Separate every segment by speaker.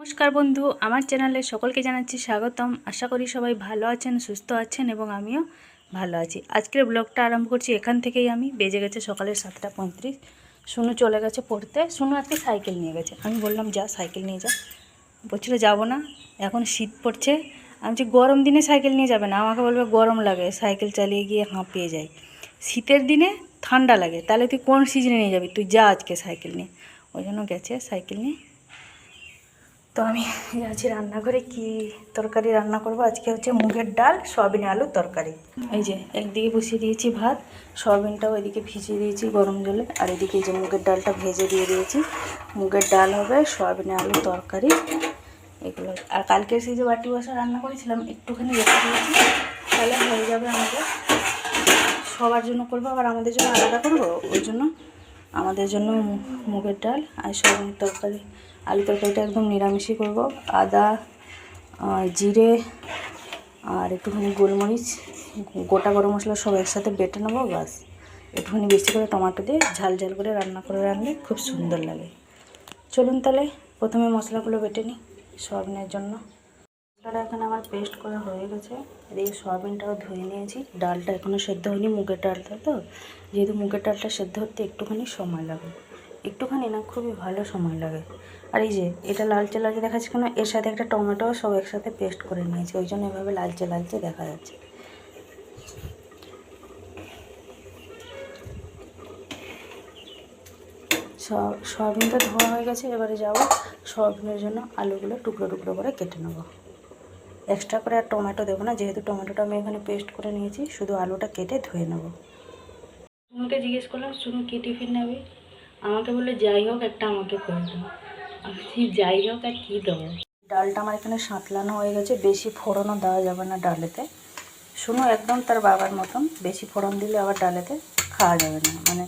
Speaker 1: নমস্কার বন্ধু, আমার চ্যানেলে সকলকে জানাচ্ছি স্বাগতম। আশা করি সবাই ভালো আছেন, সুস্থ আছেন এবং আমিও ভালো আছি। আজকের ব্লগটা আরম্ভ করছি এখান থেকেই। আমি বেজে গেছে সকালের 7:35। সোনু চলে গেছে পড়তে। সোনু আজকে সাইকেল নিয়ে গেছে। আমি বললাম যা সাইকেল নিয়ে যা, বলছিল যাবো না, এখন শীত পড়ছে। আমি যে গরম দিনে সাইকেল নিয়ে যাবে না, আমাকে বলবে গরম লাগে, সাইকেল চালিয়ে গিয়ে হাঁপিয়ে যায়। শীতের দিনে ঠান্ডা লাগে, তাহলে তুই কোন সিজনে নিয়ে যাবি? তুই যা আজকে সাইকেল নিয়ে। ওই জন্য গেছে সাইকেল নিয়ে। তো আমি যাচ্ছি রান্নাঘরে, কি তরকারি রান্না করব। আজকে হচ্ছে মুগের ডাল, সয়াবিন আলুর তরকারি। এই যে একদিকে বসিয়ে দিয়েছি ভাত, সয়াবিনটাও এদিকে ভিজিয়ে দিয়েছি গরম জলে, আর এদিকে যে মুগের ডালটা ভেজে দিয়ে দিয়েছি। মুগের ডাল হবে, সয়াবিন আলুর তরকারি, এগুলো। আর কালকে সেই যে বাটি বসা রান্না করেছিলাম, একটুখানি রেখে দিয়েছি, তাহলে হয়ে যাবে আমাদের। সবার জন্য করবো, আবার আমাদের জন্য আলাদা করবো। ওই জন্য আমাদের জন্য মুগের ডাল আর সয়াবিনের তরকারি। আলু তরকারিটা একদম নিরামিষই করব। আদা, জিরে আর একটুখানি গোলমরিচ, গোটা গরম মশলা সব একসাথে বেটে নেবো, বাস। একটুখানি বেশি করে টমেটো দিয়ে ঝাল ঝাল করে রান্না করে রাখলে খুব সুন্দর লাগে। চলুন তাহলে প্রথমে মশলাগুলো বেটে নিই সয়াবিনের জন্য। মশলাটা এখানে আমার পেস্ট করা হয়ে গেছে। এদিকে সয়াবিনটাও ধুয়ে নিয়েছি। ডালটা এখনও সেদ্ধ হয়নি, মুগের ডালটা তো, যেহেতু মুগের ডালটা সেদ্ধ হতে একটুখানি সময় লাগে, একটুখানি না, খুবই ভালো সময় লাগে। আর এই যে এটা লালচে লালচে দেখাচ্ছে কেন, এর সাথে একটা টমেটো সব একসাথে পেস্ট করে নিয়েছি, ওই জন্য এভাবে লালচে লালচে দেখা যাচ্ছে। সয়াবিনটা ধোয়া হয়ে গেছে। এবারে যাবো সয়াবিনের জন্য আলুগুলো টুকরো টুকরো করে কেটে নেবো। এক্সট্রা করে আর টমেটো দেবো না, যেহেতু টমেটোটা আমি এখানে পেস্ট করে নিয়েছি। শুধু আলুটা কেটে ধুয়ে নেবো। সুনুকে জিজ্ঞেস করলাম সুনু কী টিফিন নেবে, আমাকে বললে যাই হোক একটা আমাকে করে দেবো। আমি যাই হোক আর কী দেবো। ডালটা আমার এখানে সাঁতলানো হয়ে গেছে, বেশি ফোড়নও দেওয়া যাবে না ডালেতে। সুনু একদম তার বাবার মতন, বেশি ফোড়ন দিলে আবার ডালেতে খাওয়া যাবে না, মানে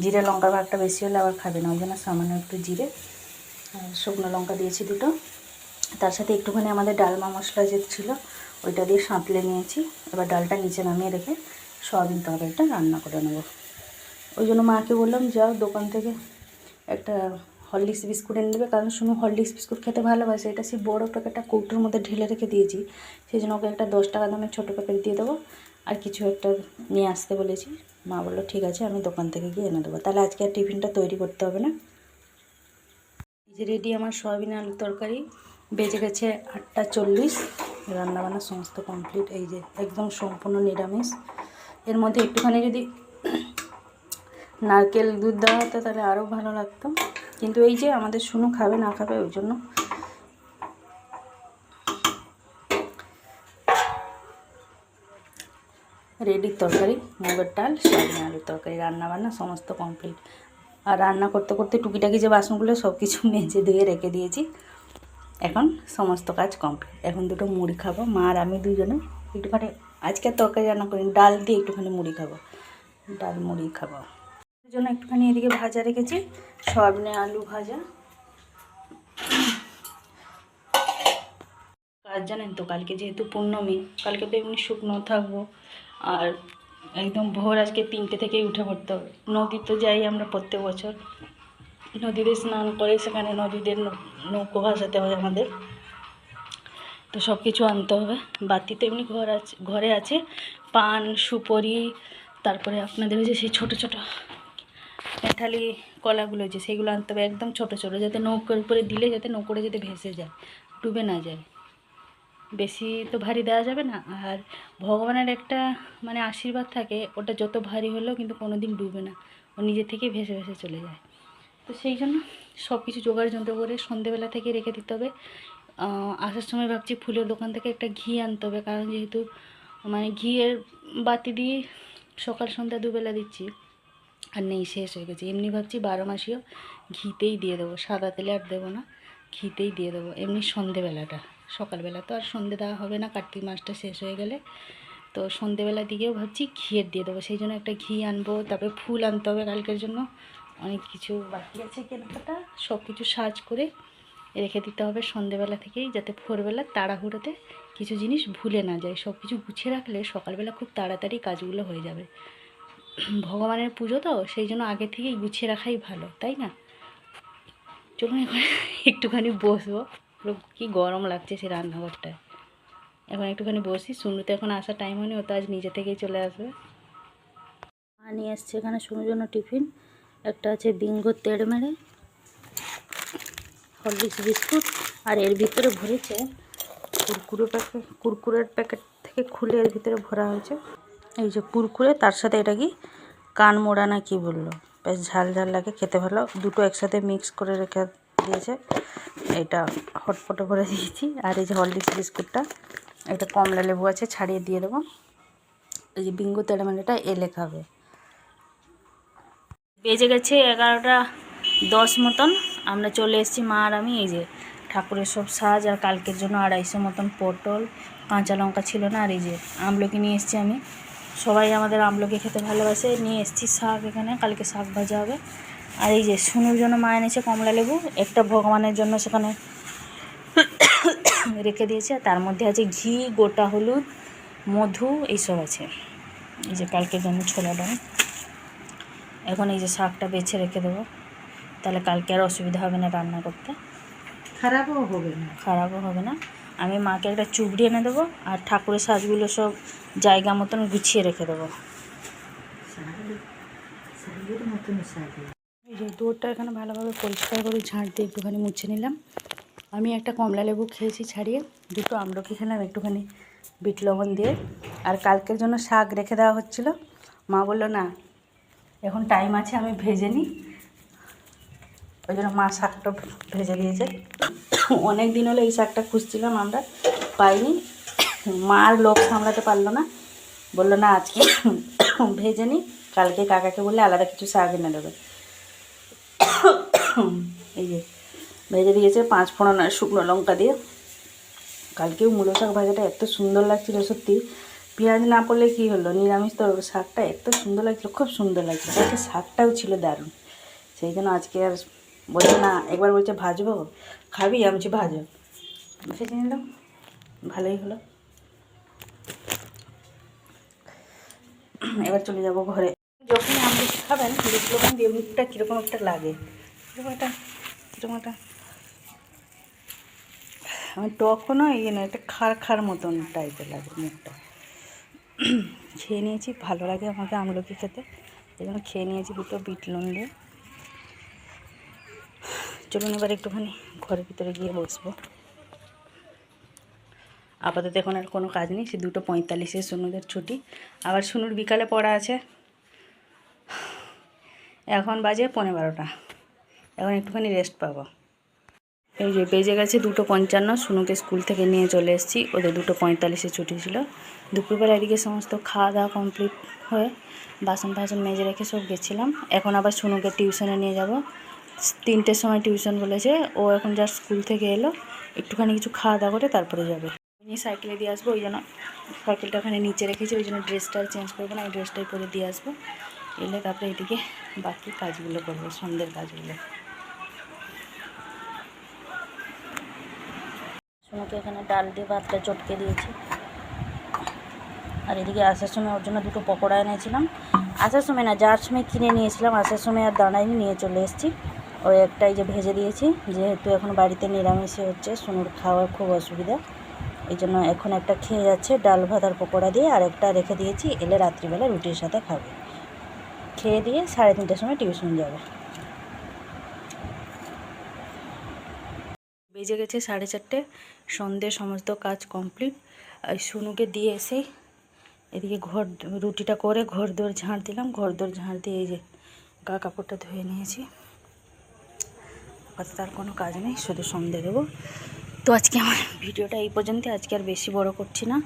Speaker 1: জিরে লঙ্কার ভাগটা বেশি হলে আবার খাবে না। ওই জন্য সামান্য একটু জিরে আর শুকনো লঙ্কা দিয়েছি দুটো। তার সাথে একটুখানি আমাদের ডালমা মশলা যে ছিল ওইটা দিয়ে সাঁতলে নিয়েছি। এবার ডালটা নিচে নামিয়ে রেখে সয়াবিন তরকারিটা রান্না করে নেব। ওই জন্য মাকে বললাম যাও দোকান থেকে একটা হরলিক্স বিস্কুট এনে দেবে, কারণ শুনো হরলিক্স বিস্কুট খেতে ভালোবাসে। এটা সেই বড়ো প্যাকেটটা কৌটোর মধ্যে ঢেলে রেখে দিয়েছি, সেই জন্য ওকে একটা 10 টাকা দামের ছোটো প্যাকেট দিয়ে দেবো। আর কিছু একটা নিয়ে আসতে বলেছি। মা বললো ঠিক আছে, আমি দোকান থেকে গিয়ে এনে দেবো। তাহলে আজকে আর টিফিনটা তৈরি করতে হবে না। যে রেডি আমার সয়াবিন আলুর তরকারি। বেজে গেছে 8:40। রান্নাবান্না সমস্ত কমপ্লিট। এই যে একদম সম্পূর্ণ নিরামিষ। এর মধ্যে একটুখানি যদি নারকেল দুধ দেওয়া হতো তাহলে আরও ভালো লাগতো, কিন্তু এই যে আমাদের শুনু খাবে না খাবে, ওই জন্য। রেডি তরকারি, মুগের ডাল, সয়াবিন আলুর তরকারি, রান্নাবান্না সমস্ত কমপ্লিট। আর রান্না করতে করতে টুকিটাকি যে বাসনগুলো সব কিছু মেজে ধুয়ে রেখে দিয়েছি। এখন সমস্ত কাজ কমপ্লিট। এখন দুটো মুড়ি খাবো, মা আর আমি দুজনে। একটুখানি আজকে তরকারি রান্না করি, ডাল দিয়ে একটুখানি মুড়ি খাবো, ডাল মুড়ি খাবো। এর জন্য একটুখানি এদিকে ভাজা রেখেছি, সয়াবিনে আলু ভাজা। কাজ জানেন তো, কালকে যেহেতু পূর্ণমী, কালকে তো এমনি শুকনো থাকবো। আর একদম ভোর আজকে 3টে থেকেই উঠে পড়তে হবে। নদী তো যাই আমরা প্রত্যেক বছর, নদীতে স্নান করে সেখানে নদীদের নৌকো ভাসাতে হয় আমাদের। তো সব কিছু আনতে হবে। বাতি তো এমনি ঘরে আছে, পান সুপরি, তারপরে আপনাদের ওই যে সেই ছোটো ছোটো পেঁঠালি কলাগুলো যে সেগুলো আনতে হবে, একদম ছোটো ছোটো, যাতে নৌকোর উপরে দিলে যাতে নৌকোটা যাতে ভেসে যায়, ডুবে না যায়। বেশি তো ভারী দেওয়া যাবে না। আর ভগবানের একটা মানে আশীর্বাদ থাকে, ওটা যত ভারী হলেও কিন্তু কোনো দিন ডুবে না, ও নিজে থেকেই ভেসে ভেসে চলে যায়। তো সেই জন্য সব কিছু জোগাড় যন্ত্র করে সন্ধেবেলা থেকে রেখে দিতে হবে। আসার সময় ভাবছি ফুলের দোকান থেকে একটা ঘি আনতে হবে, কারণ যেহেতু মানে ঘিয়ের বাতি দিয়ে সকাল সন্ধ্যা দুবেলা দিচ্ছি, আর নেই, শেষ হয়ে গেছে। এমনি ভাবছি 12 মাসিও ঘিতেই দিয়ে দেবো, সাদা তেলে আর দেবো না, ঘিতেই দিয়ে দেবো। এমনি সন্ধেবেলাটা, সকালবেলা তো আর সন্ধে দেওয়া হবে না, কার্তিক মাসটা শেষ হয়ে গেলে। তো সন্ধেবেলার দিকেও ভাবছি ঘিয়ের দিয়ে দেবো, সেই জন্য একটা ঘি আনবো। তারপরে ফুল আনতে হবে কালকের জন্য, অনেক কিছু বাকি আছে কেনাকাটা। সব কিছু সাজ করে রেখে দিতে হবে সন্ধেবেলা থেকেই, যাতে ভোরবেলা তাড়াহুড়োতে কিছু জিনিস ভুলে না যায়। সব কিছু গুছিয়ে রাখলে সকালবেলা খুব তাড়াতাড়ি কাজগুলো হয়ে যাবে। ভগবানের পুজো তো, সেই জন্য আগে থেকেই গুছিয়ে রাখাই ভালো, তাই না? চলুন এখন একটুখানি বসবো, পুরো কী গরম লাগছে সেই রান্নাঘরটায়। এখন একটুখানি বসি, শুনুতে এখন আসার টাইম হয়নি, ও তো আজ নিজে থেকেই চলে আসবে। মা নিয়ে এসছে এখানে শুনুর জন্য টিফিন, একটা আছে বিঙ্গো তেড় মেরে, হরলিক্স বিস্কুট, আর এর ভিতরে ভরেছে কুরকুরের প্যাকেট থেকে খুলে এর ভিতরে ভরা হয়েছে এই যে কুরকুরে, তার সাথে এটা কি কান মোড়া না কি বললো, বেশ ঝাল ঝাল লাগে, খেতে ভালো। দুটো একসাথে মিক্স করে রেখে দিয়েছে, এটা হটপটে ভরে দিয়েছি। আর এই যে হরলিক্স বিস্কুটটা, এটা কমলা লেবু আছে, ছাড়িয়ে দিয়ে দেবো। এই যে বিঙ্গো তেড়ামেড়াটা এলে খাবে। বেজে গেছে 11:10 মতন, আমরা চলে এসেছি মা আর আমি। এই যে ঠাকুরের সব সাজ, আর কালকের জন্য 250 মতন পটল, কাঁচা লঙ্কা ছিল না, আর এই যে আমলকি নিয়ে এসেছি আমি। সবাই আমাদের আমলকি খেতে ভালোবাসে, নিয়ে এসেছি শাক, এখানে কালকে শাক ভাজা হবে। আর এই যে শুনুর জন্য মা এনেছে কমলা লেবু, একটা ভগবানের জন্য সেখানে রেখে দিয়েছে, তার মধ্যে আছে ঘি, গোটা হলুদ, মধু, এইসব আছে। এই যে কালকের জন্য ছোলা ডাল। এখন এই যে শাকটা বেছে রেখে দেবো, তাহলে কালকে আর অসুবিধা হবে না রান্না করতে, খারাপও হবে না। আমি মাকে একটা চুবড়ি এনে দেবো, আর ঠাকুরের সাজগুলো সব জায়গা মতন গুছিয়ে রেখে দেবো। এই যে দৌড়টা এখানে ভালোভাবে পরিষ্কার করে ঝাঁট দিয়ে একটুখানি মুছে নিলাম। আমি একটা কমলা লেবু খেয়েছি ছাড়িয়ে, দুটো আমলকি খেলাম একটুখানি বিট লবণ দিয়ে। আর কালকের জন্য শাক রেখে দেওয়া হচ্ছিলো, মা বললো না এখন টাইম আছে, আমি ভেজে নিই, ওই জন্য মা শাকটা ভেজে দিয়েছে। অনেক দিন হলো এই শাকটা খুঁজছিলাম, আমরা পাইনি, মা আর লোক সামলাতে পারলো না, বললো না আজকে ভেজে নিই, কালকে কাকাকে বললে আলাদা কিছু শাক এনে দেবে। এই যে ভেজে দিয়েছে 5 ফোড়ন আর শুকনো লঙ্কা দিয়ে। কালকেও মূলো শাক ভাজাটা এত সুন্দর লাগছিল, সত্যি পেঁয়াজ না পড়লে কী হলো, নিরামিষ তো শাকটা এত সুন্দর লাগছিলো, খুব সুন্দর লাগছিলো। কালকে শাকটাও ছিল দারুণ, সেই জন্য আজকে আর বলছে না, একবার বলছে ভাজবো, খাবি, আমি বলছি ভাজো, ভেজে নিলাম, ভালোই হলো। এবার চলে যাব ঘরে। যখনই আমলকি খাবেন দেখবেন দিয়ে মুখটা কীরকম একটা লাগে, কীরকম একটা আমি টকও এই না, একটা খার মতন টাইপের লাগে মুখটা। খেয়ে নিয়েছি, ভালো লাগে আমাকে আমলকি খেতে, এই জন্য খেয়ে নিয়েছি দুটো বিট লবণ দিয়ে। চলুন এবার একটুখানি ঘরের ভিতরে গিয়ে বসবো। আপাতত এখন আর কোনো কাজ নেই, সে 2:45 শুনুদের ছুটি, আবার শুনুর বিকালে পড়া আছে। এখন বাজে 11:15, এখন একটুখানি রেস্ট পাবো। এই যে বেজে গেছে 2:55, শুনুকে স্কুল থেকে নিয়ে চলে এসেছি, ওদের 2:45 ছুটি ছিল। দুপুরবেলা এদিকে সমস্ত খাওয়া দাওয়া কমপ্লিট হয়ে বাসন মেজে রেখে সব গেছিলাম। এখন আবার শুনুকে টিউশনে নিয়ে যাব, 3টের সময় টিউশন বলেছে, ও এখন জাস্ট স্কুল থেকে এলো, একটুখানি কিছু খাওয়া দাওয়া করে তারপরে যাবে। আমি সাইকেলে দিয়ে আসবো, ওই জন্য সাইকেলটা ওখানে নিচে রেখেছি, ওই জন্য ড্রেসটা চেঞ্জ করবো না, ওই ড্রেসটাই পরে দিয়ে আসবো। এলে তারপরে এদিকে বাকি কাজগুলো করবো, সন্ধ্যের কাজগুলো। শুনুকে এখানে ডাল দিয়ে ভাতটা চটকে দিয়েছি, আর এদিকে আসার সময় ওর জন্য 2টো পকোড়া এনেছিলাম, আসার সময় না যাওয়ার সময় কিনে নিয়েছিলাম, আসার সময় আর দাঁড়াইনি, নিয়ে চলে এসেছি। ওই একটাই যে ভেজে দিয়েছি, যেহেতু এখন বাড়িতে নিরামিষে হচ্ছে, শুনুর খাওয়ার খুব অসুবিধা, এই জন্য এখন একটা খেয়ে যাচ্ছে ডাল ভাত আর পকোড়া দিয়ে, আর একটা রেখে দিয়েছি, এলে রাত্রিবেলা রুটির সাথে খাবে। খেয়ে দিয়ে 3:30টার সময় টিউশন যাবে। বেজে গেছে 4:30, সন্ধ্যে সমস্ত কাজ কমপ্লিট। আর শুনুকে দিয়ে এসেই এদিকে রুটিটা করে ঘর দোর ঝাড় দিলাম, ঘর দোর ঝাড় দিয়ে এই যে গা কাপড়টা ধুয়ে নিয়েছি। আপাতত আর কোনো কাজ নেই, শুধু সন্ধ্যে দেবো। তো আজকে আমার ভিডিওটা এই পর্যন্ত, আজকে আর বেশি বড় করছি না।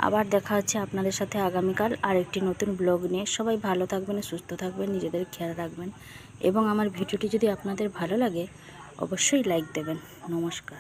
Speaker 1: আবার দেখা হচ্ছে আপনাদের সাথে আগামীকাল আরেকটি নতুন ব্লগ নিয়ে। সবাই ভালো থাকবেন, সুস্থ থাকবেন, নিজেদের খেয়াল রাখবেন, এবং আমার ভিডিওটি যদি আপনাদের ভালো লাগে অবশ্যই লাইক দেবেন। নমস্কার।